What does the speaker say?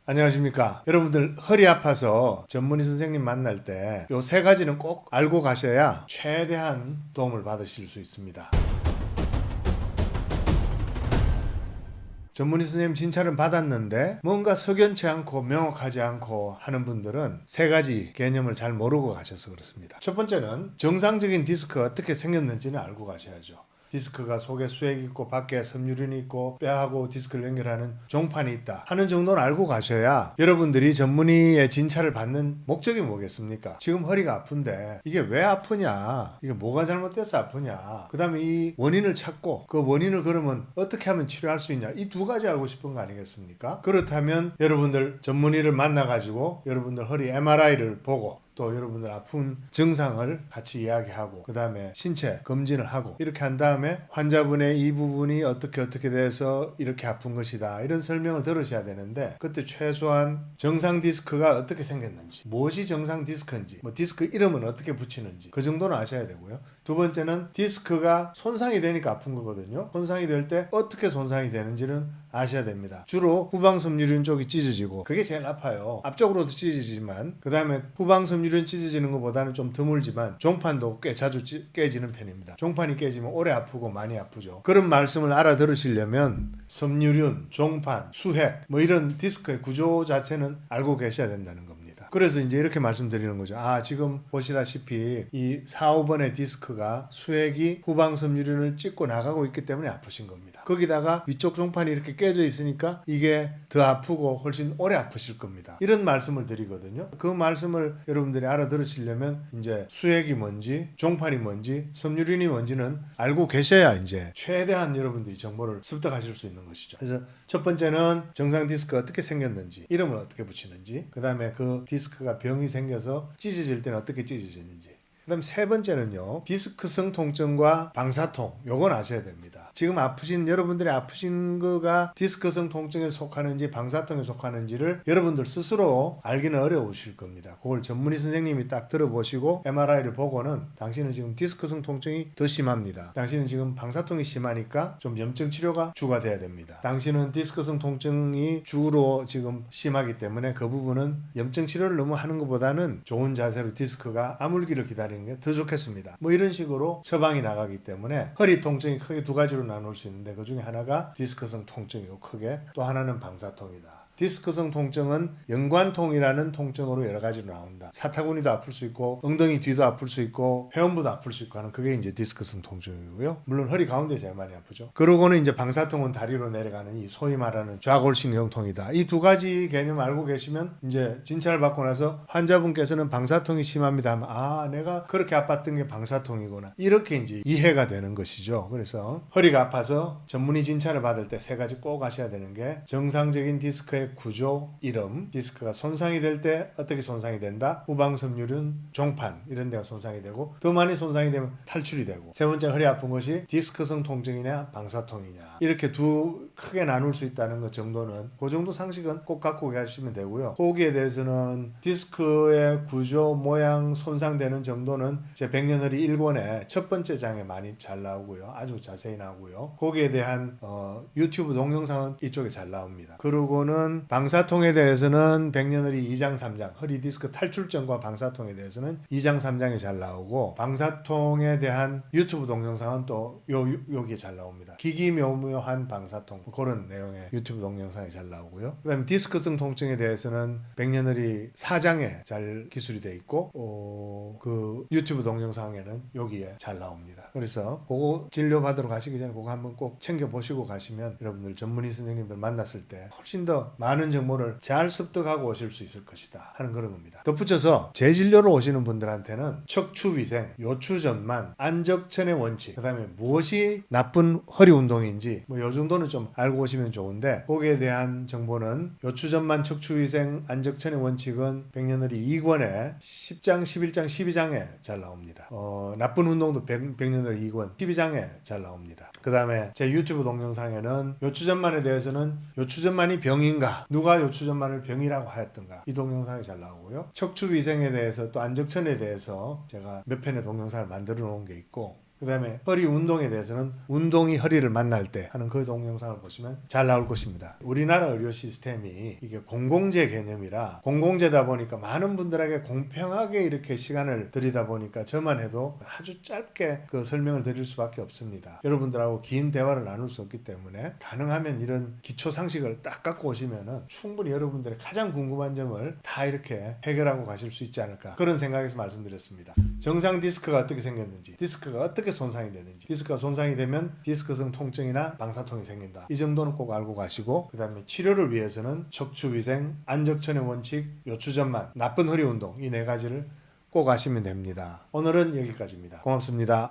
안녕하십니까. 여러분들 허리 아파서 전문의 선생님 만날 때 요 세 가지는 꼭 알고 가셔야 최대한 도움을 받으실 수 있습니다. 전문의 선생님 진찰을 받았는데 뭔가 석연치 않고 명확하지 않고 하는 분들은 세 가지 개념을 잘 모르고 가셔서 그렇습니다. 첫 번째는 정상적인 디스크가 어떻게 생겼는지는 알고 가셔야죠. 디스크가 속에 수액이 있고 밖에 섬유륜이 있고 뼈하고 디스크를 연결하는 종판이 있다 하는 정도는 알고 가셔야 여러분들이 전문의의 진찰을 받는 목적이 뭐겠습니까? 지금 허리가 아픈데 이게 왜 아프냐, 이게 뭐가 잘못돼서 아프냐, 그 다음에 이 원인을 찾고 그 원인을 그러면 어떻게 하면 치료할 수 있냐, 이 두 가지 알고 싶은 거 아니겠습니까? 그렇다면 여러분들 전문의를 만나가지고 여러분들 허리 MRI를 보고 또 여러분들 아픈 증상을 같이 이야기하고 그 다음에 신체 검진을 하고 이렇게 한 다음에 환자분의 이 부분이 어떻게 돼서 이렇게 아픈 것이다 이런 설명을 들으셔야 되는데, 그때 최소한 정상 디스크가 어떻게 생겼는지, 무엇이 정상 디스크인지, 뭐 디스크 이름은 어떻게 붙이는지 그 정도는 아셔야 되고요. 두 번째는 디스크가 손상이 되니까 아픈 거거든요. 손상이 될 때 어떻게 손상이 되는지는 아셔야 됩니다. 주로 후방섬유륜 쪽이 찢어지고 그게 제일 아파요. 앞쪽으로도 찢어지지만 그 다음에 후방섬유륜 찢어지는 것보다는 좀 드물지만 종판도 꽤 자주 깨지는 편입니다. 종판이 깨지면 오래 아프고 많이 아프죠. 그런 말씀을 알아들으시려면 섬유륜, 종판, 수핵 뭐 이런 디스크의 구조 자체는 알고 계셔야 된다는 겁니다. 그래서 이제 이렇게 말씀드리는 거죠. 지금 보시다시피 이 4, 5번의 디스크가 수액이 후방섬유륜을 찢고 나가고 있기 때문에 아프신 겁니다. 거기다가 위쪽 종판이 이렇게 깨져 있으니까 이게 더 아프고 훨씬 오래 아프실 겁니다. 이런 말씀을 드리거든요. 그 말씀을 여러분들이 알아들으시려면 이제 수액이 뭔지, 종판이 뭔지, 섬유륜이 뭔지는 알고 계셔야 이제 최대한 여러분들이 정보를 습득하실 수 있는 것이죠. 그래서 첫 번째는 정상 디스크가 어떻게 생겼는지, 이름을 어떻게 붙이는지, 그 다음에 그 디스크가 병이 생겨서 찢어질 때는 어떻게 찢어지는지, 그 다음 세 번째는요, 디스크성 통증과 방사통, 요건 아셔야 됩니다. 지금 여러분들이 아프신 거가 디스크성 통증에 속하는지 방사통에 속하는지를 여러분들 스스로 알기는 어려우실 겁니다. 그걸 전문의 선생님이 딱 들어보시고 MRI를 보고는 당신은 지금 디스크성 통증이 더 심합니다, 당신은 지금 방사통이 심하니까 좀 염증 치료가 주가 돼야 됩니다, 당신은 디스크성 통증이 주로 지금 심하기 때문에 그 부분은 염증 치료를 너무 하는 것보다는 좋은 자세로 디스크가 아물기를 기다리는 게 더 좋겠습니다. 뭐 이런 식으로 처방이 나가기 때문에 허리 통증이 크게 두 가지로 나눌 수 있는데 그 중에 하나가 디스크성 통증이고 크게 또 하나는 방사통이다. 디스크성 통증은 연관통이라는 통증으로 여러 가지로 나온다. 사타구니도 아플 수 있고 엉덩이 뒤도 아플 수 있고 회원부도 아플 수 있고 하는 그게 이제 디스크성 통증이고요. 물론 허리 가운데 제일 많이 아프죠. 그러고는 이제 방사통은 다리로 내려가는 이 소위 말하는 좌골신경통이다. 이 두 가지 개념 알고 계시면 이제 진찰을 받고 나서 환자분께서는 방사통이 심합니다 하면 내가 그렇게 아팠던 게 방사통이구나, 이렇게 이제 이해가 되는 것이죠. 그래서 허리가 아파서 전문의 진찰을 받을 때 세 가지 꼭 아셔야 되는 게 정상적인 디스크의 구조, 이름, 디스크가 손상이 될 때 어떻게 손상이 된다, 후방섬유륜, 종판 이런 데가 손상이 되고 더 많이 손상이 되면 탈출이 되고, 세 번째 허리 아픈 것이 디스크성 통증이냐 방사통이냐, 이렇게 두 크게 나눌 수 있다는 것 정도는, 그 정도 상식은 꼭 갖고 계시면 되고요. 거기에 대해서는 디스크의 구조, 모양, 손상되는 정도는 제 백년허리 1권의 첫 번째 장에 많이 잘 나오고요. 아주 자세히 나오고요. 거기에 대한 유튜브 동영상은 이쪽에 잘 나옵니다. 그리고는 방사통에 대해서는 백년허리 2장 3장, 허리 디스크 탈출증과 방사통에 대해서는 2장 3장이 잘 나오고, 방사통에 대한 유튜브 동영상은 또 여기에 잘 나옵니다. 기기묘묘한 방사통, 그런 내용의 유튜브 동영상이 잘 나오고요. 그 다음에 디스크성 통증에 대해서는 백년허리 4장에 잘 기술이 되어 있고 그 유튜브 동영상에는 여기에 잘 나옵니다. 그래서 그거 진료받으러 가시기 전에 그거 한번 꼭 챙겨보시고 가시면 여러분들 전문의 선생님들 만났을 때 훨씬 더 많은 정보를 잘 습득하고 오실 수 있을 것이다 하는 그런 겁니다. 덧붙여서 재진료로 오시는 분들한테는 척추위생, 요추전만, 안적천의 원칙, 그 다음에 무엇이 나쁜 허리 운동인지 뭐 요 정도는 좀 알고 오시면 좋은데, 거기에 대한 정보는 요추전만, 척추위생, 안적천의 원칙은 백년허리 2권에 10장, 11장, 12장에 잘 나옵니다. 나쁜 운동도 백년허리 2권 12장에 잘 나옵니다. 그 다음에 제 유튜브 동영상에는 요추전만에 대해서는 요추전만이 병인가, 누가 요추전만을 병이라고 하였던가, 이 동영상이 잘 나오고요. 척추위생에 대해서 또 안적천에 대해서 제가 몇 편의 동영상을 만들어 놓은 게 있고, 그다음에 허리 운동에 대해서는 운동이 허리를 만날 때 하는 그 동영상을 보시면 잘 나올 것입니다. 우리나라 의료 시스템이 이게 공공재 개념이라 공공재다 보니까 많은 분들에게 공평하게 이렇게 시간을 들이다 보니까 저만 해도 아주 짧게 그 설명을 드릴 수밖에 없습니다. 여러분들하고 긴 대화를 나눌 수 없기 때문에 가능하면 이런 기초 상식을 딱 갖고 오시면은 충분히 여러분들의 가장 궁금한 점을 다 이렇게 해결하고 가실 수 있지 않을까, 그런 생각에서 말씀드렸습니다. 정상 디스크가 어떻게 생겼는지, 디스크가 어떻게 손상이 되는지, 디스크가 손상이 되면 디스크성 통증이나 방사통이 생긴다, 이 정도는 꼭 알고 가시고, 그 다음에 치료를 위해서는 척추위생, 안적천의 원칙, 요추전만, 나쁜 허리 운동, 이 네 가지를 꼭 아시면 됩니다. 오늘은 여기까지입니다. 고맙습니다.